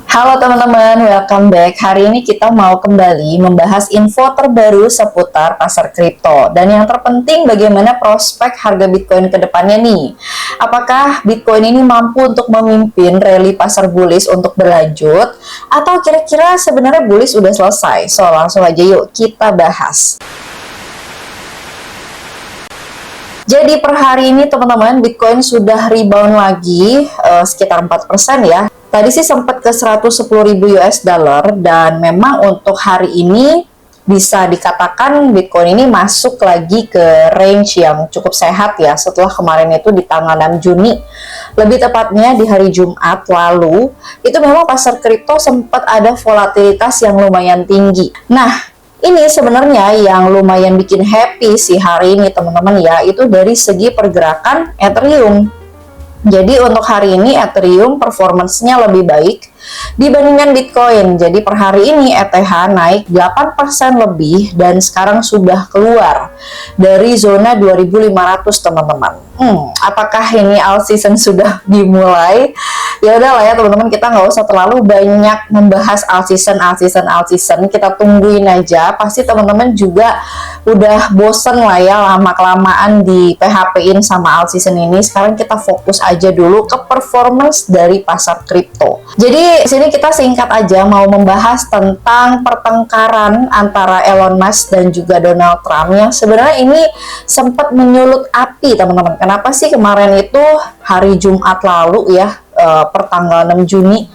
Halo teman-teman, welcome back. Hari ini kita mau kembali membahas info terbaru seputar pasar kripto. Dan yang terpenting bagaimana prospek harga Bitcoin ke depannya nih. Apakah Bitcoin ini mampu untuk memimpin rally pasar bullish untuk berlanjut? Atau kira-kira sebenarnya bullish udah selesai? So langsung aja yuk kita bahas. Jadi per hari ini teman-teman Bitcoin sudah rebound lagi sekitar 4% ya. Tadi sih sempat ke 110.000 US dollar dan memang untuk hari ini bisa dikatakan Bitcoin ini masuk lagi ke range yang cukup sehat ya setelah kemarin itu di tanggal 6 Juni. Lebih tepatnya di hari Jumat lalu, itu memang pasar kripto sempat ada volatilitas yang lumayan tinggi. Nah, ini sebenarnya yang lumayan bikin happy sih hari ini teman-teman ya, itu dari segi pergerakan Ethereum. Jadi untuk hari ini Ethereum performance-nya lebih baik dibandingkan Bitcoin. Jadi per hari ini ETH naik 8% lebih dan sekarang sudah keluar dari zona 2500 teman-teman. Apakah ini all season sudah dimulai? Ya udahlah ya teman-teman, kita nggak usah terlalu banyak membahas all season. Kita tungguin aja. Pasti teman-teman juga udah bosen lah ya lama-kelamaan di PHP-in sama all season ini. Sekarang kita fokus aja dulu ke performance dari pasar kripto. Jadi sini kita singkat aja mau membahas tentang pertengkaran antara Elon Musk dan juga Donald Trump yang sebenarnya ini sempat menyulut api teman-teman. Kenapa sih kemarin itu hari Jumat lalu ya, pertanggal 6 Juni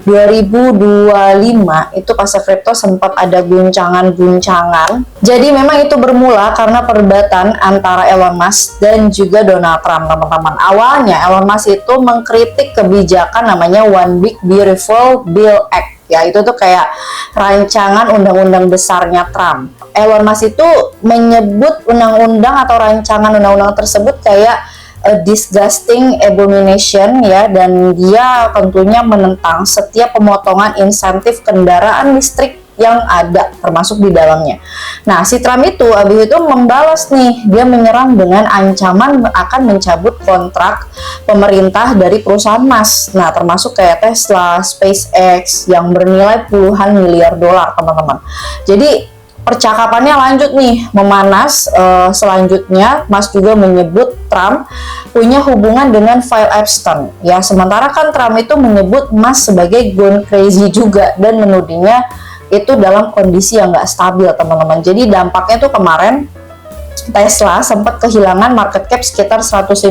2025 itu pasar kripto sempat ada guncangan-guncangan. Jadi memang itu bermula karena perdebatan antara Elon Musk dan juga Donald Trump teman-teman. Awalnya Elon Musk itu mengkritik kebijakan namanya One Big Beautiful Bill Act ya, itu tuh kayak rancangan undang-undang besarnya Trump. Elon Musk itu menyebut undang-undang atau rancangan undang-undang tersebut kayak a disgusting abomination ya, dan dia tentunya menentang setiap pemotongan insentif kendaraan listrik yang ada termasuk di dalamnya. Nah, si Trump itu abis itu membalas nih, dia menyerang dengan ancaman akan mencabut kontrak pemerintah dari perusahaan Musk. Nah, termasuk kayak Tesla, SpaceX yang bernilai puluhan miliar dolar, teman-teman. Jadi percakapannya lanjut nih, memanas. Selanjutnya Musk juga menyebut Trump punya hubungan dengan Phil Epstein ya, sementara kan Trump itu menyebut Musk sebagai gone crazy juga dan menudingnya itu dalam kondisi yang nggak stabil teman-teman. Jadi dampaknya tuh kemarin Tesla sempat kehilangan market cap sekitar 150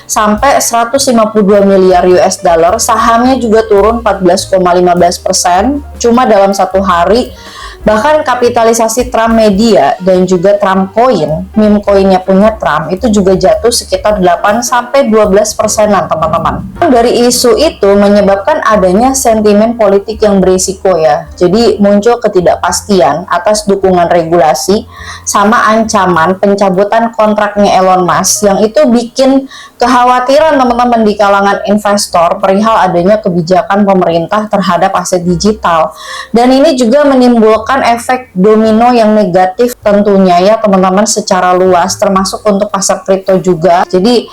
sampai 152 miliar US dollar. Sahamnya juga turun 14,15% cuma dalam satu hari. Bahkan kapitalisasi Trump Media dan juga Trump Coin, meme coinnya punya Trump, itu juga jatuh sekitar 8 sampai 12%-an teman-teman. Dari isu itu menyebabkan adanya sentimen politik yang berisiko ya. Jadi muncul ketidakpastian atas dukungan regulasi sama ancaman pencabutan kontraknya Elon Musk, yang itu bikin kekhawatiran teman-teman di kalangan investor perihal adanya kebijakan pemerintah terhadap aset digital. Dan ini juga menimbulkan efek domino yang negatif tentunya ya teman-teman secara luas, termasuk untuk pasar kripto juga. Jadi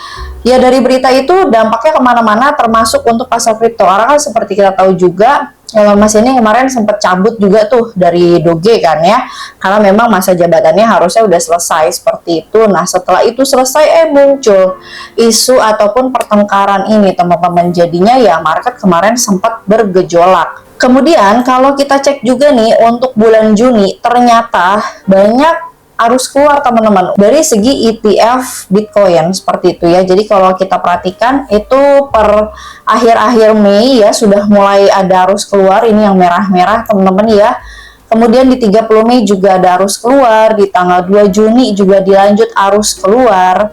ya dari berita itu dampaknya kemana-mana termasuk untuk pasar kripto. Karena kan seperti kita tahu juga Elon Musk ini kemarin sempat cabut juga tuh dari Doge kan ya, karena memang masa jabatannya harusnya udah selesai seperti itu. Nah setelah itu selesai muncul isu ataupun pertengkaran ini teman-teman, jadinya ya market kemarin sempat bergejolak. Kemudian kalau kita cek juga nih untuk bulan Juni ternyata banyak arus keluar teman-teman dari segi ETF Bitcoin seperti itu ya. Jadi kalau kita perhatikan itu per akhir-akhir Mei ya sudah mulai ada arus keluar, ini yang merah-merah teman-teman ya. Kemudian di 30 Mei juga ada arus keluar, di tanggal 2 Juni juga dilanjut arus keluar,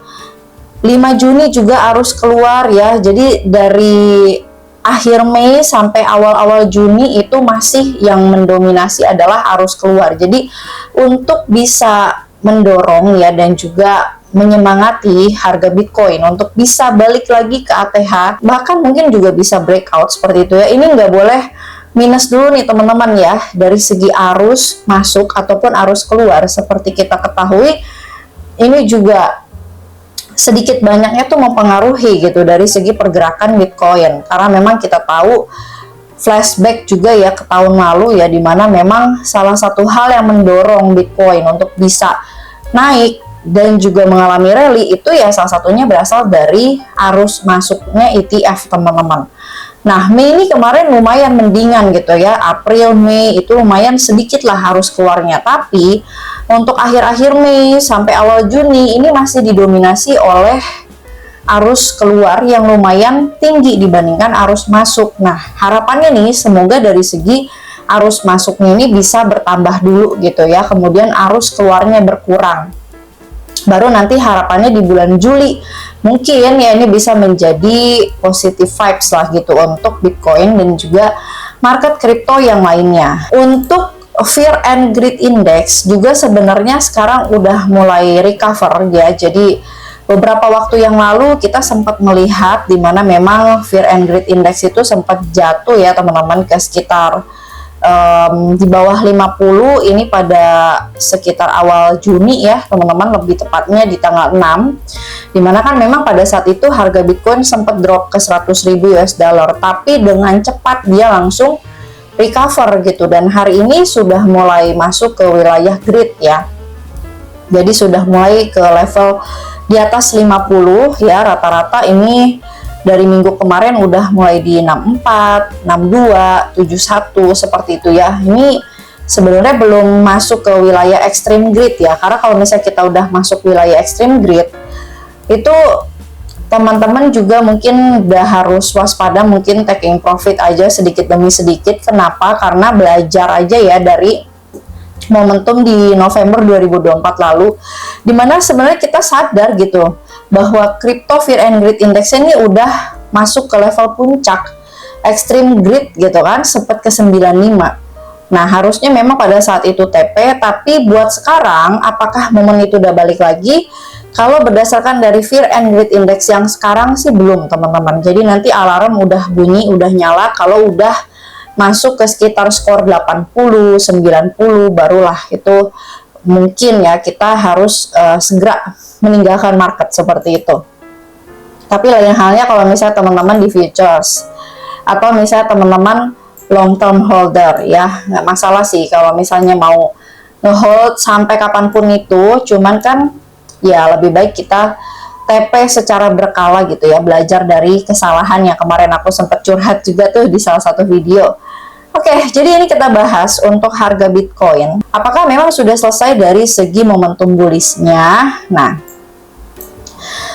5 Juni juga arus keluar ya. Jadi dari akhir Mei sampai awal-awal Juni itu masih yang mendominasi adalah arus keluar. Jadi untuk bisa mendorong ya dan juga menyemangati harga Bitcoin untuk bisa balik lagi ke ATH, bahkan mungkin juga bisa breakout seperti itu ya. Ini nggak boleh minus dulu nih teman-teman ya, dari segi arus masuk ataupun arus keluar. Seperti kita ketahui ini juga sedikit banyaknya tuh mempengaruhi gitu dari segi pergerakan Bitcoin, karena memang kita tahu flashback juga ya ke tahun lalu ya, dimana memang salah satu hal yang mendorong Bitcoin untuk bisa naik dan juga mengalami rally itu ya salah satunya berasal dari arus masuknya ETF teman-teman. Nah, Mei ini kemarin lumayan mendingan gitu ya, April, Mei itu lumayan sedikit lah harus keluarnya, tapi untuk akhir-akhir Mei sampai awal Juni ini masih didominasi oleh arus keluar yang lumayan tinggi dibandingkan arus masuk. Nah, harapannya nih semoga dari segi arus masuknya ini bisa bertambah dulu gitu ya, kemudian arus keluarnya berkurang. Baru nanti harapannya di bulan Juli mungkin ya ini bisa menjadi positive vibes lah gitu untuk Bitcoin dan juga market kripto yang lainnya. Untuk Fear and Greed Index juga sebenarnya sekarang udah mulai recover ya. Jadi beberapa waktu yang lalu kita sempat melihat di mana memang Fear and Greed Index itu sempat jatuh ya teman-teman ke sekitar di bawah 50 ini pada sekitar awal Juni ya teman-teman, lebih tepatnya di tanggal 6, dimana kan memang pada saat itu harga Bitcoin sempat drop ke 100.000 US dollar, tapi dengan cepat dia langsung recover gitu, dan hari ini sudah mulai masuk ke wilayah greed ya, jadi sudah mulai ke level di atas 50 ya, rata-rata ini dari minggu kemarin udah mulai di 64, 62, 71 seperti itu ya. Ini sebenarnya belum masuk ke wilayah extreme greed ya, karena kalau misalnya kita udah masuk wilayah extreme greed itu teman-teman juga mungkin udah harus waspada, mungkin taking profit aja sedikit demi sedikit. Kenapa? Karena belajar aja ya dari momentum di November 2024 lalu, dimana sebenarnya kita sadar gitu bahwa crypto Fear and Greed Index ini udah masuk ke level puncak extreme greed gitu kan, sempat ke 95. Nah, harusnya memang pada saat itu TP, tapi buat sekarang apakah momen itu udah balik lagi? Kalau berdasarkan dari Fear and Greed Index yang sekarang sih belum teman-teman. Jadi nanti alarm udah bunyi, udah nyala kalau udah masuk ke sekitar skor 80, 90 barulah itu mungkin ya kita harus segera meninggalkan market seperti itu. Tapi lain halnya kalau misalnya teman-teman di futures atau misalnya teman-teman long term holder ya, nggak masalah sih kalau misalnya mau nge-hold sampai kapanpun itu, cuman kan ya lebih baik kita TP secara berkala gitu ya, belajar dari kesalahan yang kemarin aku sempat curhat juga tuh di salah satu video. Oke, jadi ini kita bahas untuk harga Bitcoin. Apakah memang sudah selesai dari segi momentum bullish-nya? Nah,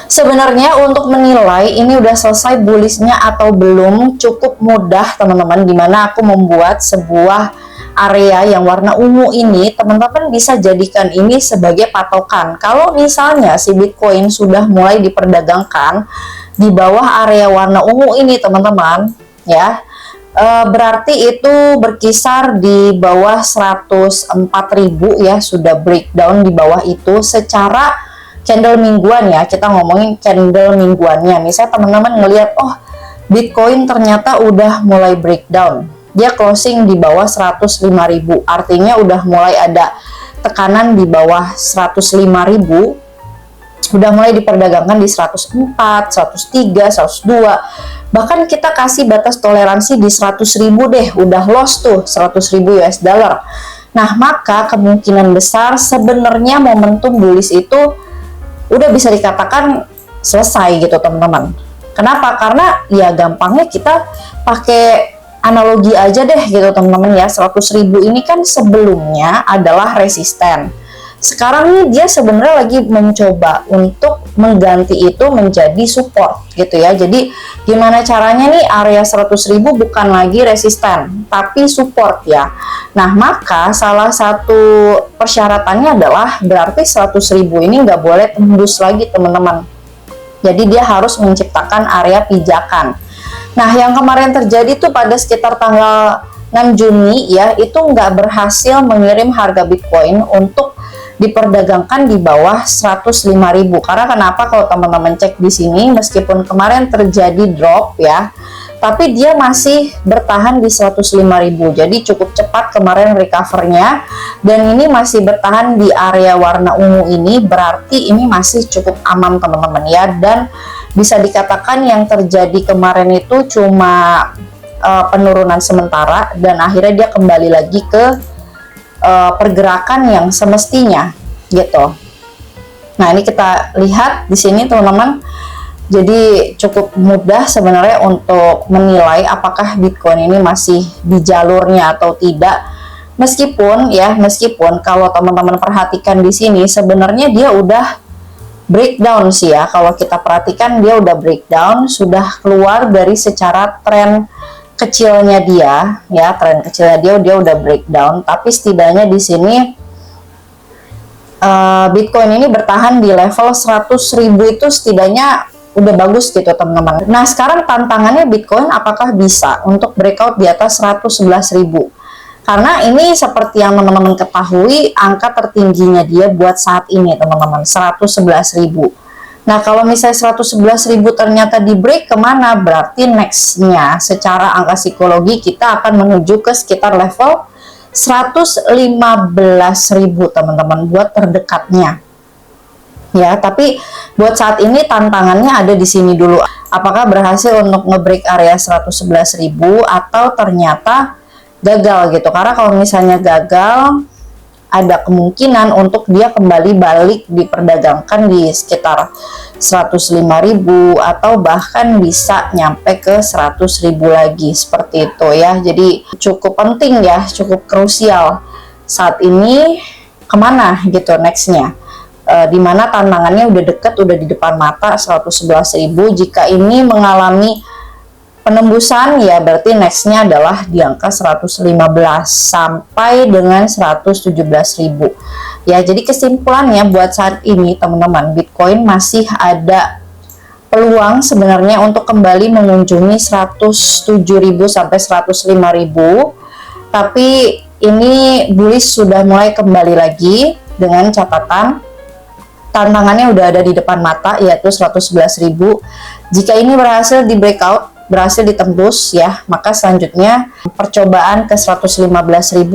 sebenarnya untuk menilai ini udah selesai bullish-nya atau belum cukup mudah teman-teman, dimana aku membuat sebuah area yang warna ungu ini, teman-teman bisa jadikan ini sebagai patokan. Kalau misalnya si Bitcoin sudah mulai diperdagangkan di bawah area warna ungu ini teman-teman ya, berarti itu berkisar di bawah 104.000 ya, sudah breakdown di bawah itu secara candle mingguan ya, kita ngomongin candle mingguannya. Misalnya teman-teman ngelihat, oh Bitcoin ternyata udah mulai breakdown, dia closing di bawah 105.000, artinya udah mulai ada tekanan di bawah 105.000, udah mulai diperdagangkan di 104, 103, 102, bahkan kita kasih batas toleransi di 100.000 deh, udah loss tuh 100.000 US dollar. Nah, maka kemungkinan besar sebenarnya momentum bullish itu udah bisa dikatakan selesai gitu teman-teman. Kenapa? Karena ya gampangnya kita pakai analogi aja deh gitu teman-teman ya, 100.000 ini kan sebelumnya adalah resisten. Sekarang nih dia sebenarnya lagi mencoba untuk mengganti itu menjadi support gitu ya. Jadi gimana caranya nih area 100.000 bukan lagi resisten tapi support ya. Nah, maka salah satu persyaratannya adalah berarti 100.000 ini nggak boleh tembus lagi teman-teman. Jadi dia harus menciptakan area pijakan. Nah, yang kemarin terjadi tuh pada sekitar tanggal 6 Juni ya, itu nggak berhasil mengirim harga Bitcoin untuk diperdagangkan di bawah 105.000. Karena kenapa? Kalau teman-teman cek di sini, meskipun kemarin terjadi drop ya, tapi dia masih bertahan di 105.000. Jadi cukup cepat kemarin recovernya, dan ini masih bertahan di area warna ungu ini, berarti ini masih cukup aman teman-teman ya. Dan bisa dikatakan yang terjadi kemarin itu cuma penurunan sementara dan akhirnya dia kembali lagi ke pergerakan yang semestinya gitu. Nah, ini kita lihat di sini teman-teman. Jadi cukup mudah sebenarnya untuk menilai apakah Bitcoin ini masih di jalurnya atau tidak. Meskipun kalau teman-teman perhatikan di sini sebenarnya dia udah breakdown sih ya. Kalau kita perhatikan dia udah breakdown, sudah keluar dari secara tren kecilnya dia ya, dia udah breakdown. Tapi setidaknya di sini Bitcoin ini bertahan di level 100.000 itu setidaknya udah bagus gitu teman-teman. Nah, sekarang tantangannya Bitcoin apakah bisa untuk breakout di atas 111.000? Karena ini seperti yang teman-teman ketahui, angka tertingginya dia buat saat ini teman-teman, 111.000. Nah, kalau misalnya 111.000 ternyata di break kemana? Berarti nextnya secara angka psikologi kita akan menuju ke sekitar level 115.000 teman-teman buat terdekatnya. Ya, tapi buat saat ini tantangannya ada di sini dulu. Apakah berhasil untuk nge-break area 111.000 atau ternyata gagal gitu. Karena kalau misalnya gagal, ada kemungkinan untuk dia kembali balik diperdagangkan di sekitar 105.000 atau bahkan bisa nyampe ke 100.000 lagi seperti itu ya. Jadi cukup penting ya, cukup krusial saat ini kemana gitu nextnya. Dimana tantangannya udah deket, udah di depan mata 111.000. Jika ini mengalami penembusan ya berarti nextnya adalah di angka 115 sampai dengan 117.000 ya. Jadi kesimpulannya buat saat ini teman-teman, Bitcoin masih ada peluang sebenarnya untuk kembali mengunjungi 107.000 sampai 105.000. Tapi ini bullish sudah mulai kembali lagi dengan catatan tantangannya udah ada di depan mata yaitu 111.000. Jika ini berhasil di breakout, berhasil ditembus ya, maka selanjutnya percobaan ke 115.000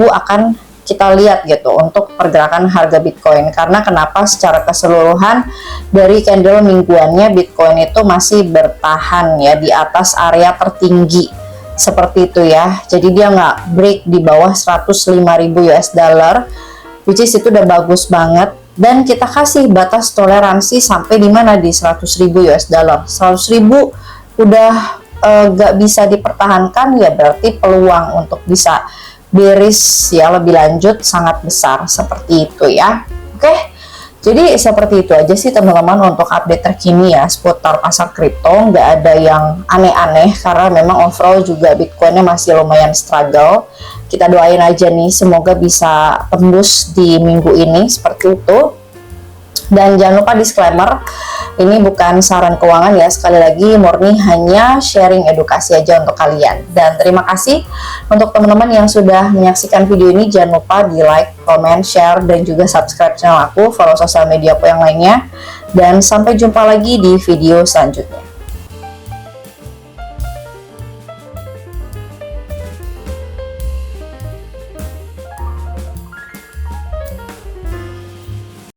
akan kita lihat gitu untuk pergerakan harga Bitcoin. Karena kenapa secara keseluruhan dari candle mingguannya Bitcoin itu masih bertahan ya di atas area tertinggi seperti itu ya. Jadi dia nggak break di bawah 105.000 US dollar, which is itu udah bagus banget. Dan kita kasih batas toleransi sampai di mana di 100.000 US dollar. 100.000 udah gak bisa dipertahankan ya berarti peluang untuk bisa bearish ya lebih lanjut sangat besar seperti itu ya. Oke, jadi seperti itu aja sih teman-teman untuk update terkini ya seputar pasar kripto. Nggak ada yang aneh-aneh karena memang overall juga Bitcoinnya masih lumayan struggle. Kita doain aja nih semoga bisa tembus di minggu ini seperti itu. Dan jangan lupa disclaimer, ini bukan saran keuangan ya, sekali lagi murni hanya sharing edukasi aja untuk kalian. Dan terima kasih untuk teman-teman yang sudah menyaksikan video ini. Jangan lupa di like, comment, share, dan juga subscribe channel aku, follow sosial media aku yang lainnya. Dan sampai jumpa lagi di video selanjutnya.